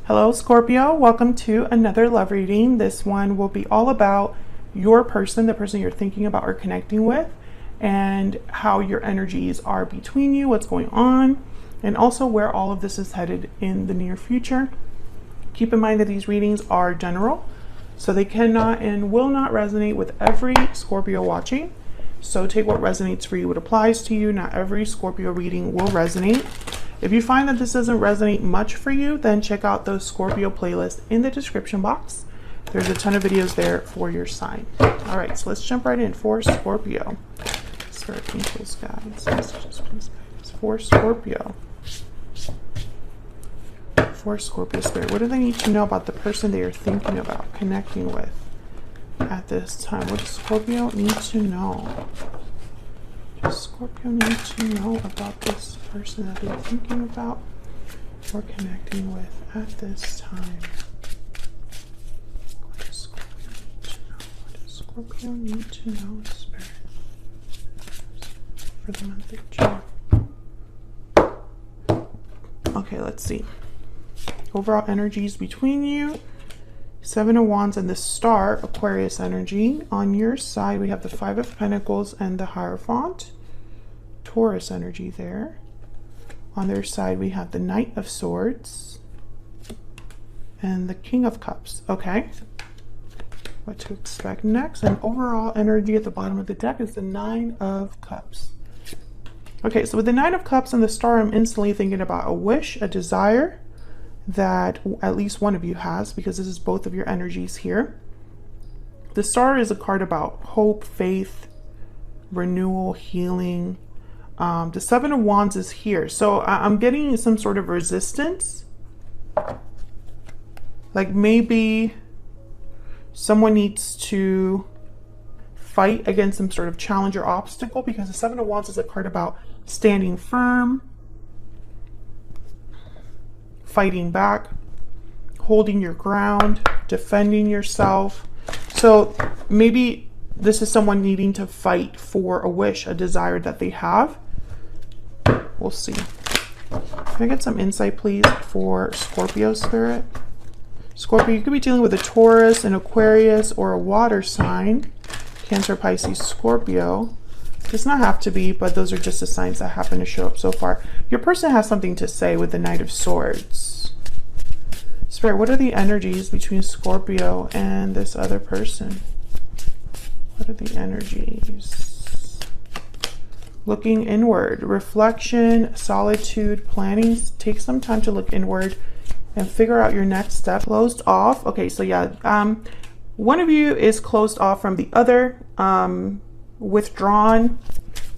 Hello Scorpio, welcome to another love reading. This one will be all about your person, the person you're thinking about or connecting with, and how your energies are between you, what's going on, and also where all of this is headed in the near future. Keep in mind that these readings are general, so they cannot and will not resonate with every Scorpio watching. So take what resonates for you, what applies to you. Not every Scorpio reading will resonate. If you find that this doesn't resonate much for you, then check out those Scorpio playlists in the description box. There's a ton of videos there for your sign. All right, so let's jump right in for Scorpio. Spirit, angels, guides, messages, please guide us for Scorpio. For Scorpio Spirit, what do they need to know about the person they are thinking about connecting with at this time? What does Scorpio need to know? What does Scorpio need to know about this person that they're thinking about or connecting with at this time? What does Scorpio need to know? What does Scorpio need to know, Spirit, for the month of June? Okay, let's see. Overall energies between you. Seven of Wands and the Star, Aquarius energy. On your side, we have the Five of Pentacles and the Hierophant, Taurus energy there. On their side, we have the Knight of Swords and the King of Cups. Okay. What to expect next? And overall energy at the bottom of the deck is the Nine of Cups. Okay, so with the Nine of Cups and the Star, I'm instantly thinking about a wish, a desire that at least one of you has, because this is both of your energies here. The Star is a card about hope, faith, renewal, healing. The Seven of Wands is here. So I'm getting some sort of resistance. Like maybe someone needs to fight against some sort of challenge or obstacle, because the Seven of Wands is a card about standing firm, fighting back, holding your ground, defending yourself. So maybe this is someone needing to fight for a wish, a desire that they have. We'll see. Can I get some insight, please, for Scorpio Spirit? Scorpio, you could be dealing with a Taurus, an Aquarius, or a water sign. Cancer, Pisces, Scorpio. Does not have to be, but those are just the signs that happen to show up so far. Your person has something to say with the Knight of Swords. Spirit, what are the energies between Scorpio and this other person? What are the energies? Looking inward, reflection, solitude, planning. Take some time to look inward and figure out your next step. Closed off. Okay, so yeah, one of you is closed off from the other. Withdrawn,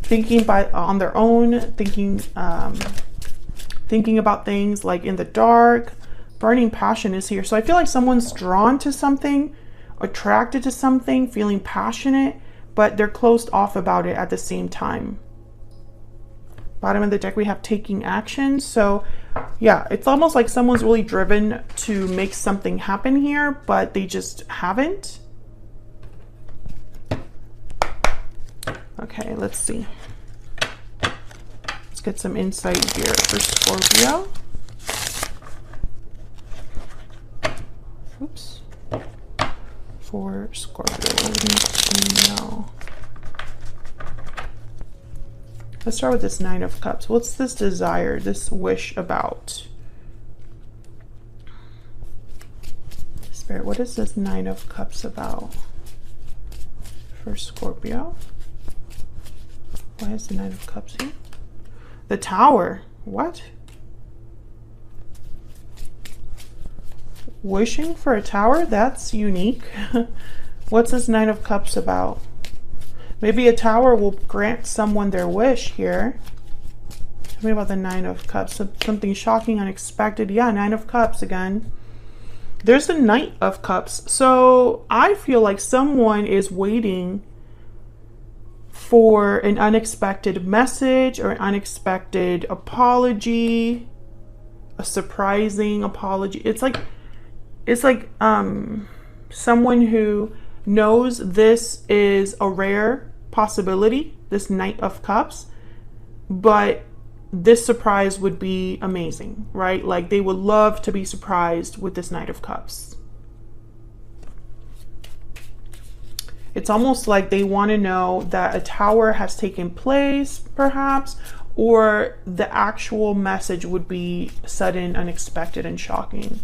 thinking on their own, thinking about things like in the dark. Burning passion is here. So I feel like someone's drawn to something, attracted to something, feeling passionate, but they're closed off about it at the same time. Bottom of the deck, we have taking action. So yeah, it's almost like someone's really driven to make something happen here, but they just haven't. Okay, let's see. Let's get some insight here for Scorpio. Oops. For Scorpio, what do we need to know? Let's start with this Nine of Cups. What's this desire, this wish about? Spirit, what is this Nine of Cups about for Scorpio? Why is the Nine of Cups here? The Tower. What? Wishing for a tower? That's unique. What's this Nine of Cups about? Maybe a tower will grant someone their wish here. Tell me about the Nine of Cups. Something shocking, unexpected. Yeah, Nine of Cups again. There's the Knight of Cups. So I feel like someone is waiting for an unexpected message or an unexpected apology, a surprising apology. It's like someone who knows this is a rare possibility, this Knight of Cups, but this surprise would be amazing, right? Like they would love to be surprised with this Knight of Cups. It's almost like they want to know that a tower has taken place, perhaps, or the actual message would be sudden, unexpected, and shocking.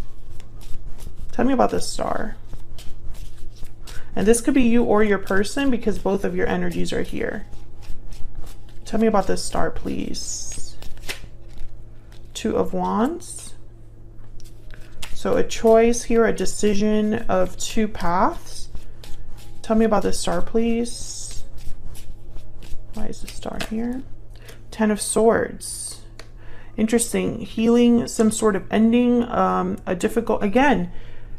Tell me about this Star. And this could be you or your person because both of your energies are here. Tell me about this Star, please. Two of Wands. So a choice here, a decision of two paths. Tell me about this Star, please. Why is the Star here? Ten of Swords. Interesting. Healing, some sort of ending, a difficult, again,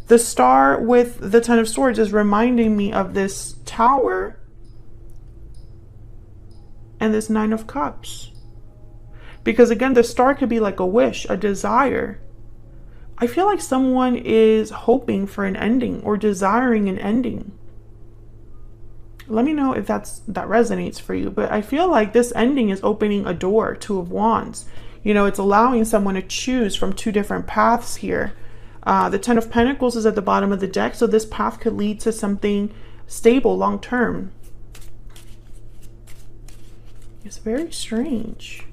the Star with the Ten of Swords is reminding me of this Tower and this Nine of Cups. Because again, the Star could be like a wish, a desire. I feel like someone is hoping for an ending or desiring an ending. Let me know if that resonates for you. But I feel like this ending is opening a door, Two of Wands. You know, it's allowing someone to choose from two different paths here. The Ten of Pentacles is at the bottom of the deck, so this path could lead to something stable long term. It's very strange.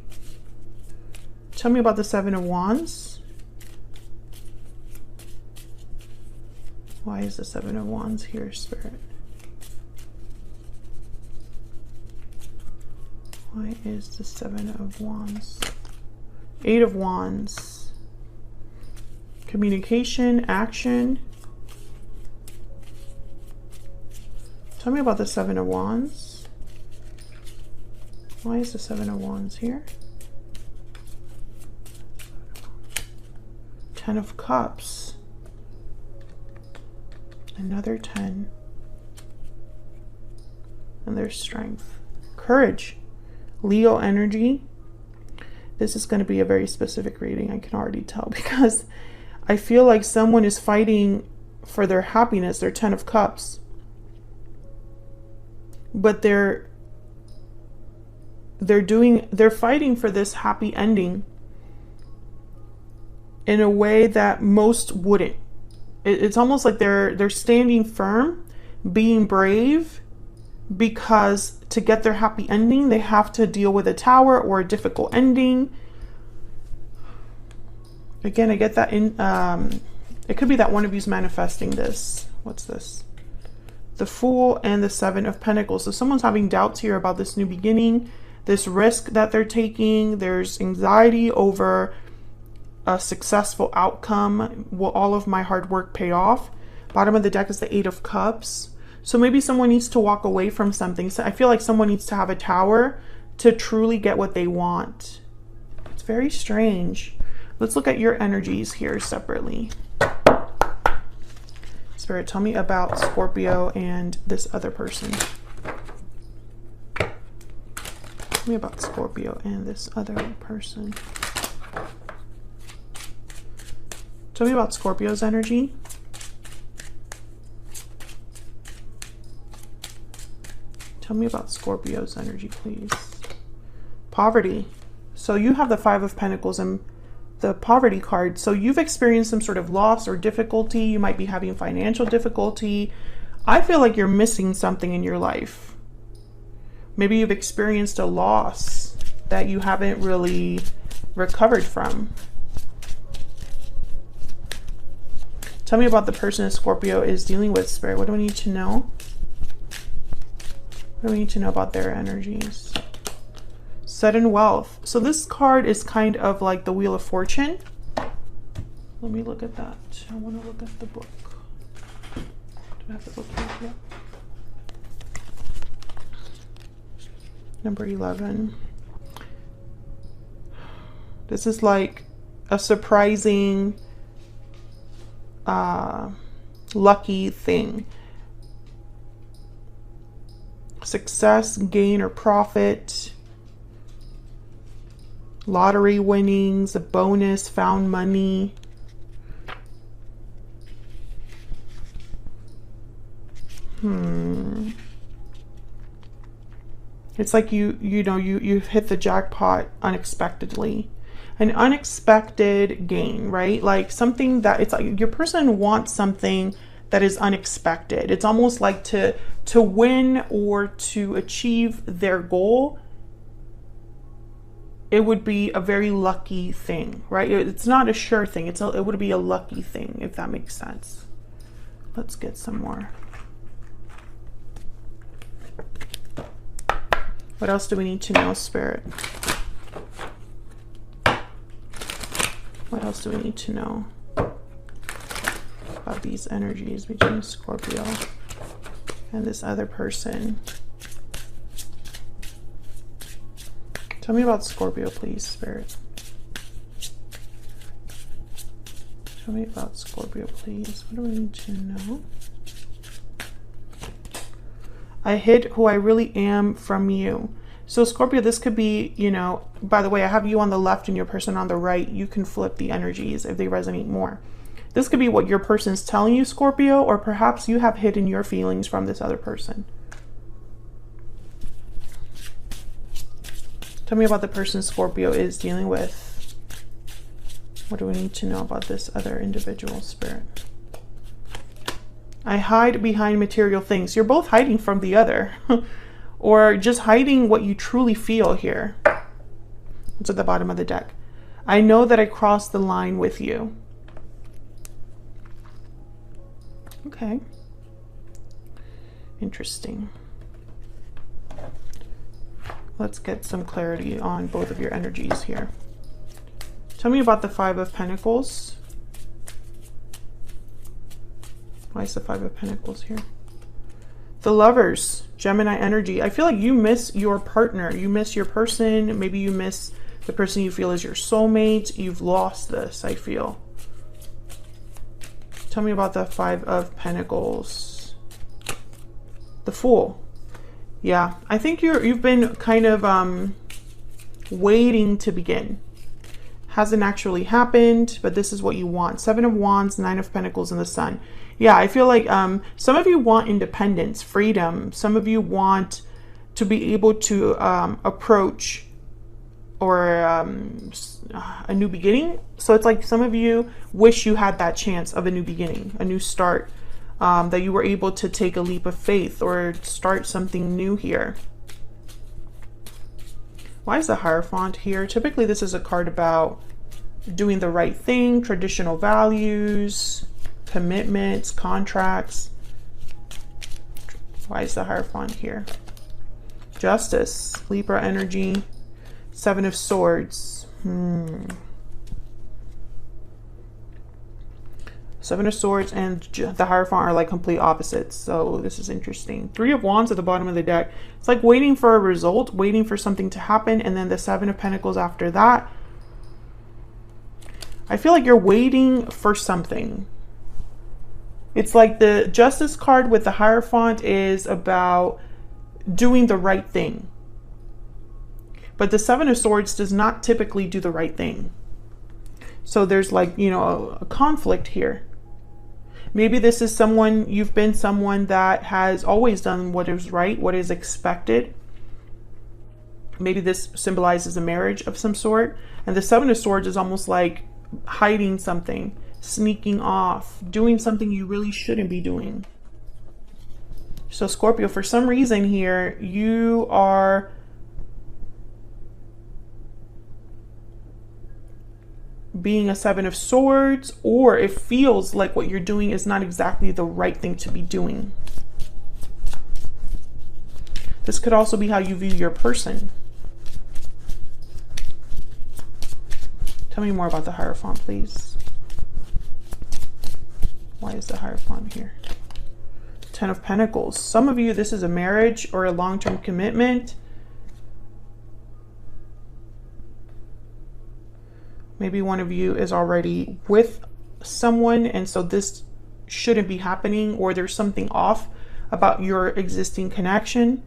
Tell me about the Seven of Wands. Why is the Seven of Wands here, Spirit? Why is the Seven of Wands? Eight of Wands. Communication, action. Tell me about the Seven of Wands. Why is the Seven of Wands here? Ten of Cups. Another 10. And there's strength. Courage. Leo energy. This is going to be a very specific reading, I can already tell, because I feel like someone is fighting for their happiness, their Ten of Cups. But they're fighting for this happy ending in a way that most wouldn't. It's almost like they're standing firm, being brave, because to get their happy ending, they have to deal with a tower or a difficult ending. Again, I get that it could be that one of you's manifesting this. What's this? The Fool and the Seven of Pentacles. So someone's having doubts here about this new beginning, this risk that they're taking. There's anxiety over a successful outcome. Will all of my hard work pay off? Bottom of the deck is the Eight of Cups. So maybe someone needs to walk away from something. So I feel like someone needs to have a tower to truly get what they want. It's very strange. Let's look at your energies here separately. Spirit, tell me about Scorpio and this other person. Tell me about Scorpio and this other person. Tell me about Scorpio's energy. Tell me about Scorpio's energy, please. Poverty. So you have the Five of Pentacles and the Poverty card. So you've experienced some sort of loss or difficulty. You might be having financial difficulty. I feel like you're missing something in your life. Maybe you've experienced a loss that you haven't really recovered from. Tell me about the person that Scorpio is dealing with, Spirit. What do we need to know? What do we need to know about their energies? Sudden wealth. So this card is kind of like the Wheel of Fortune. Let me look at that. I want to look at the book. Do I have the book here? Yeah. Number 11. This is like a surprising, lucky thing. Success, gain, or profit. Lottery winnings, a bonus, found money. It's like you've hit the jackpot unexpectedly. An unexpected gain, right? Like something that, it's like your person wants something that is unexpected. It's almost like to win or to achieve their goal, it would be a very lucky thing, right? It's not a sure thing. It would be a lucky thing, if that makes sense. Let's get some more. What else do we need to know, Spirit? What else do we need to know about these energies between Scorpio and this other person? Tell me about Scorpio, please, Spirit. Tell me about Scorpio, please. What do we need to know? I hid who I really am from you. So Scorpio, this could be, you know, by the way, I have you on the left and your person on the right. You can flip the energies if they resonate more. This could be what your person's telling you, Scorpio, or perhaps you have hidden your feelings from this other person. Tell me about the person Scorpio is dealing with. What do we need to know about this other individual, Spirit? I hide behind material things. You're both hiding from the other. Or just hiding what you truly feel here. It's at the bottom of the deck. I know that I crossed the line with you. Okay. Interesting. Let's get some clarity on both of your energies here. Tell me about the Five of Pentacles. Why is the Five of Pentacles here? The Lovers, Gemini energy. I feel like you miss your partner. You miss your person. Maybe you miss the person you feel is your soulmate. You've lost this, I feel. Tell me about the Five of Pentacles. The Fool. Yeah, I think you've been kind of waiting to begin. Hasn't actually happened, but this is what you want. Seven of Wands, Nine of Pentacles, and the Sun. Yeah, I feel like some of you want independence, freedom. Some of you want to be able to approach or a new beginning. So it's like some of you wish you had that chance of a new beginning, a new start, that you were able to take a leap of faith or start something new here. Why is the Hierophant here? Typically this is a card about doing the right thing, traditional values, commitments, contracts. Why is the Hierophant here? Justice, Libra energy, Seven of Swords. Seven of Swords and the Hierophant are like complete opposites. So this is interesting. Three of Wands at the bottom of the deck. It's like waiting for a result, waiting for something to happen. And then the Seven of Pentacles after that. I feel like you're waiting for something. It's like the Justice card with the Hierophant is about doing the right thing. But the Seven of Swords does not typically do the right thing. So there's like, you know, a conflict here. Maybe this is someone, you've been someone that has always done what is right, what is expected. Maybe this symbolizes a marriage of some sort. And the Seven of Swords is almost like hiding something, sneaking off, doing something you really shouldn't be doing. So Scorpio, for some reason here, you are being a Seven of Swords, or it feels like what you're doing is not exactly the right thing to be doing. This could also be how you view your person. Tell me more about the Hierophant, please. Why is the Hierophant here? Ten of Pentacles. Some of you, this is a marriage or a long-term commitment. Maybe one of you is already with someone, and so this shouldn't be happening, or there's something off about your existing connection.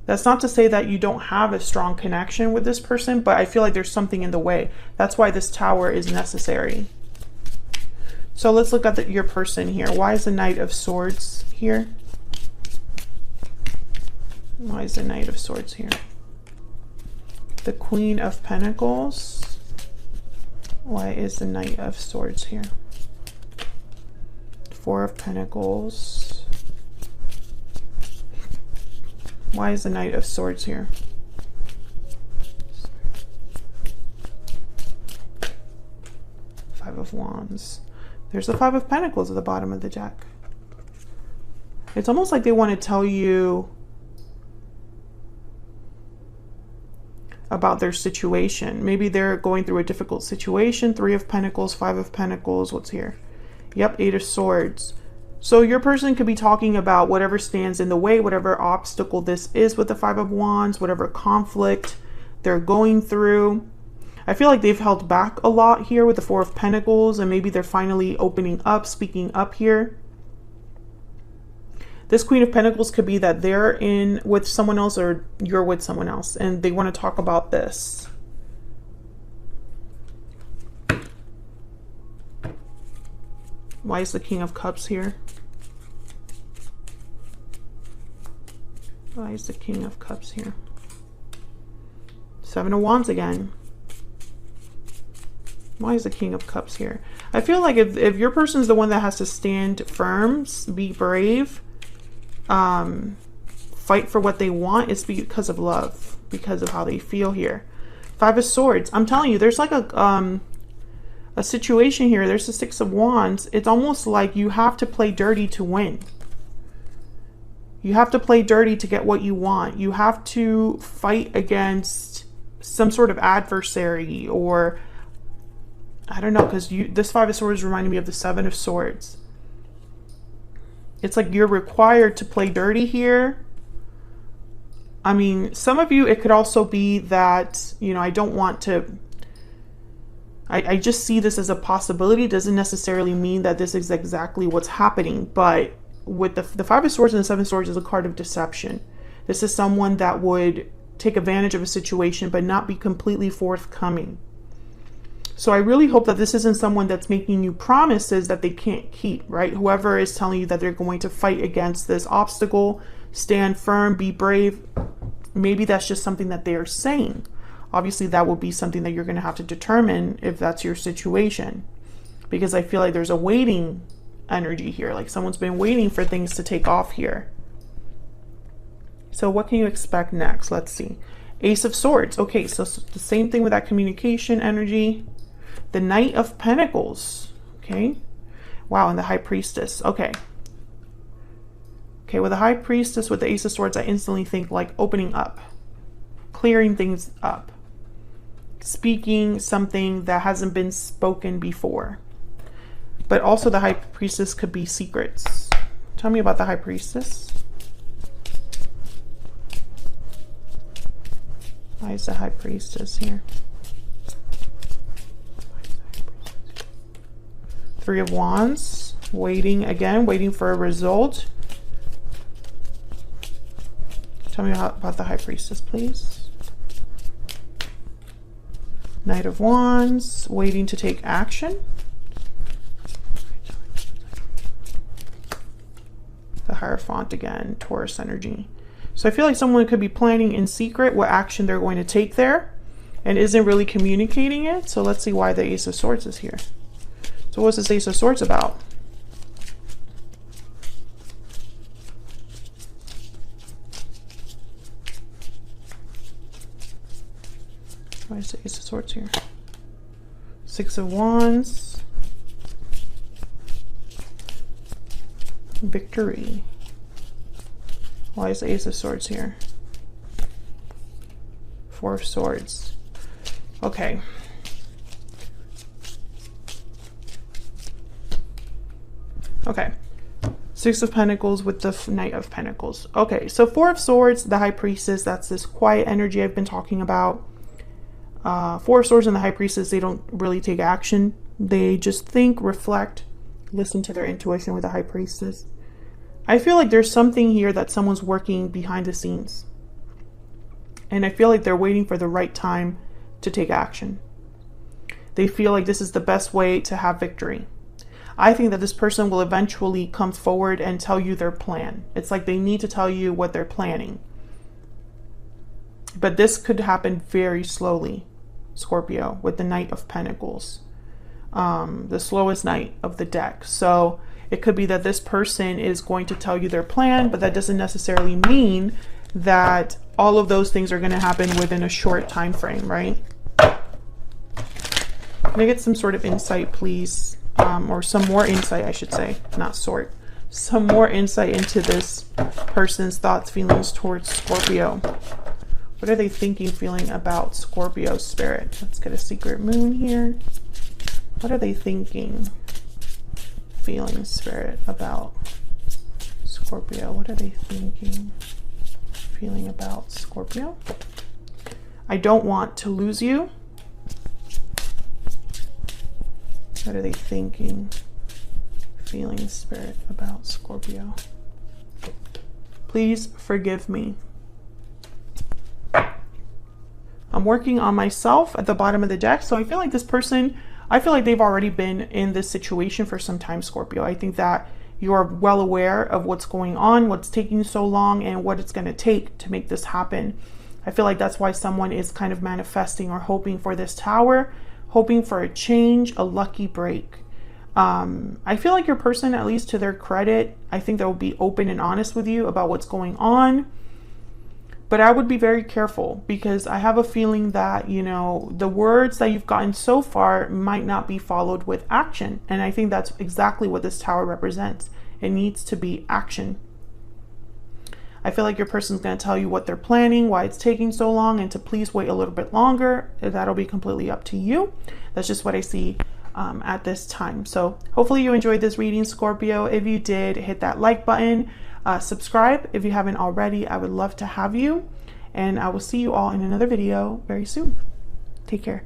That's not to say that you don't have a strong connection with this person, but I feel like there's something in the way. That's why this Tower is necessary. So let's look at your person here. Why is the Knight of Swords here? Why is the Knight of Swords here? The Queen of Pentacles. Why is the Knight of Swords here? Four of Pentacles. Why is the Knight of Swords here? Five of Wands. There's the Five of Pentacles at the bottom of the deck. It's almost like they want to tell you about their situation. Maybe they're going through a difficult situation. Three of Pentacles, Five of Pentacles. What's here? Yep, Eight of Swords. So your person could be talking about whatever stands in the way, whatever obstacle this is with the Five of Wands, whatever conflict they're going through. I feel like they've held back a lot here with the Four of Pentacles, and maybe they're finally opening up, speaking up here. This Queen of Pentacles could be that they're in with someone else or you're with someone else, and they want to talk about this. Why is the King of Cups here? Why is the King of Cups here? Seven of Wands again. Why is the King of Cups here? I feel like if your person's the one that has to stand firm, be brave, fight for what they want, it's because of love, because of how they feel here. Five of Swords. I'm telling you, there's like a situation here. There's the Six of Wands. It's almost like you have to play dirty to win. You have to play dirty to get what you want. You have to fight against some sort of adversary, or I don't know, because this Five of Swords reminded me of the Seven of Swords. It's like you're required to play dirty here. I mean, some of you, it could also be that, you know, I don't want to, I just see this as a possibility. It doesn't necessarily mean that this is exactly what's happening, but with the Five of Swords and the Seven of Swords is a card of deception. This is someone that would take advantage of a situation but not be completely forthcoming. So I really hope that this isn't someone that's making you promises that they can't keep, right? Whoever is telling you that they're going to fight against this obstacle, stand firm, be brave, maybe that's just something that they are saying. Obviously, that will be something that you're going to have to determine if that's your situation, because I feel like there's a waiting energy here, like someone's been waiting for things to take off here. So what can you expect next? Let's see. Ace of Swords. Okay, so the same thing with that communication energy. The Knight of Pentacles. Okay. Wow, and the High Priestess. Okay. Okay, with the High Priestess, with the Ace of Swords, I instantly think like opening up, clearing things up, speaking something that hasn't been spoken before. But also the High Priestess could be secrets. Tell me about the High Priestess. Why is the High Priestess here? Three of Wands. Waiting again, waiting for a result. Tell me about the High Priestess, please. Knight of Wands. Waiting to take action. The Hierophant again, Taurus energy. So I feel like someone could be planning in secret what action they're going to take there and isn't really communicating it. So let's see why the Ace of Swords is here. So what's this Ace of Swords about? Why is the Ace of Swords here? Six of Wands. Victory. Why is the Ace of Swords here? Four of Swords. Okay. Okay. Six of Pentacles with the Knight of Pentacles. Okay, so Four of Swords, the High Priestess, that's this quiet energy I've been talking about. Four of Swords and the High Priestess, they don't really take action. They just think, reflect, listen to their intuition with the High Priestess. I feel like there's something here that someone's working behind the scenes. And I feel like they're waiting for the right time to take action. They feel like this is the best way to have victory. I think that this person will eventually come forward and tell you their plan. It's like they need to tell you what they're planning. But this could happen very slowly, Scorpio, with the Knight of Pentacles, the slowest knight of the deck. So it could be that this person is going to tell you their plan, but that doesn't necessarily mean that all of those things are going to happen within a short time frame, right? Can I get some sort of insight, please? Or some more insight, I should say, not sort. Some more insight into this person's thoughts, feelings towards Scorpio. What are they thinking, feeling about Scorpio, spirit? Let's get a secret moon here. What are they thinking, feeling, spirit, about Scorpio? What are they thinking, feeling about Scorpio? I don't want to lose you. What are they thinking, feeling, spirit, about Scorpio? Please forgive me. I'm working on myself at the bottom of the deck. So I feel like this person, I feel like they've already been in this situation for some time, Scorpio. I think that you are well aware of what's going on, what's taking so long, and what it's going to take to make this happen. I feel like that's why someone is kind of manifesting or hoping for this Tower, hoping for a change, a lucky break. I feel like your person, at least to their credit, I think they'll be open and honest with you about what's going on. But I would be very careful, because I have a feeling that, you know, the words that you've gotten so far might not be followed with action. And I think that's exactly what this Tower represents. It needs to be action. I feel like your person's going to tell you what they're planning, why it's taking so long, and to please wait a little bit longer. That'll be completely up to you. That's just what I see at this time. So hopefully you enjoyed this reading, Scorpio. If you did, hit that like button. Subscribe if you haven't already. I would love to have you, and I will see you all in another video very soon. Take care.